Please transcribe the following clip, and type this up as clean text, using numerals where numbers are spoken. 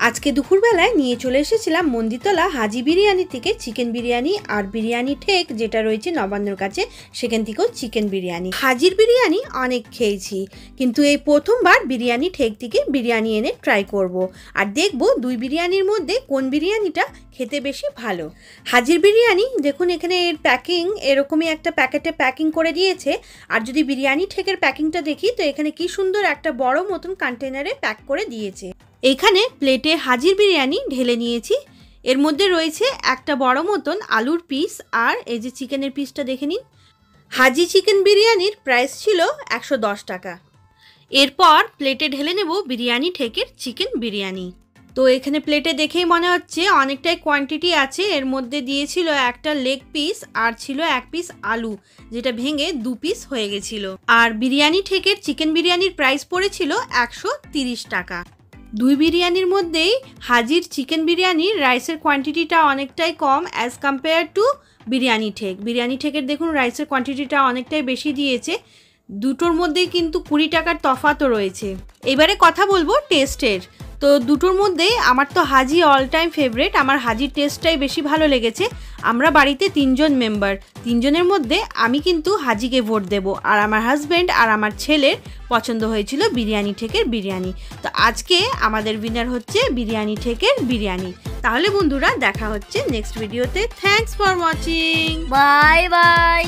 আজকে দুপুরবেলায় নিয়ে চলে এসেছিলাম মন্দিরতলা হাজি বিরিয়ানি থেকে চিকেন বিরিয়ানি আর বিরিয়ানি ঠেক যেটা রয়েছে নবান্নর কাছে, সেখান থেকেও চিকেন বিরিয়ানি। হাজির বিরিয়ানি অনেক খেয়েছি, কিন্তু এই প্রথমবার বিরিয়ানি ঠেক থেকে বিরিয়ানি এনে ট্রাই করব আর দেখব দুই বিরিয়ানির মধ্যে কোন বিরিয়ানিটা খেতে বেশি ভালো। হাজির বিরিয়ানি দেখুন, এখানে এর প্যাকিং এরকমই একটা প্যাকেটে প্যাকিং করে দিয়েছে। আর যদি বিরিয়ানি ঠেকের প্যাকিংটা দেখি তো এখানে কি সুন্দর একটা বড় মতন কন্টেনারে প্যাক করে দিয়েছে। এইখানে প্লেটে হাজির বিরিয়ানি ঢেলে নিয়েছি, এর মধ্যে রয়েছে একটা বড় মতন আলুর পিস আর এই যে চিকেনের পিসটা দেখে নিন। হাজি চিকেন বিরিয়ানির প্রাইস ছিল 110 টাকা। এরপর প্লেটে ঢেলে নেব বিরিয়ানি ঠেকের চিকেন বিরিয়ানি। তো এখানে প্লেটে দেখেই মনে হচ্ছে অনেকটাই কোয়ান্টিটি আছে। এর মধ্যে দিয়েছিল একটা লেগ পিস আর ছিল এক পিস আলু, যেটা ভেঙে 2 পিস হয়ে গেছিল। আর বিরিয়ানি ঠেকের চিকেন বিরিয়ানির প্রাইস পড়েছিল 130 টাকা। দুই বিরিয়ানির মধ্যেই হাজির চিকেন বিরিয়ানির রাইসের কোয়ান্টিটিটা অনেকটাই কম অ্যাজ কম্পেয়ার টু বিরিয়ানি ঠেক। বিরিয়ানি ঠেকের দেখুন রাইসের কোয়ান্টিটিটা অনেকটাই বেশি দিয়েছে। দুটোর মধ্যেই কিন্তু 20 টাকার তফাতও রয়েছে। এবারে কথা বলবো টেস্টের। তো দুটোর মধ্যে আমার তো হাজি অল টাইম ফেভারিট, আমার হাজির টেস্টটাই বেশি ভালো লেগেছে। আমরা বাড়িতে 3 জন মেম্বার, 3 জনের মধ্যে আমি কিন্তু হাজিকে ভোট দেব, আর আমার হাজব্যান্ড আর আমার ছেলের পছন্দ হয়েছিল বিরিয়ানি ঠেকের বিরিয়ানি। তো আজকে আমাদের উইনার হচ্ছে বিরিয়ানি ঠেকের বিরিয়ানি। তাহলে বন্ধুরা দেখা হচ্ছে নেক্সট ভিডিওতে। Thanks for watching, bye bye.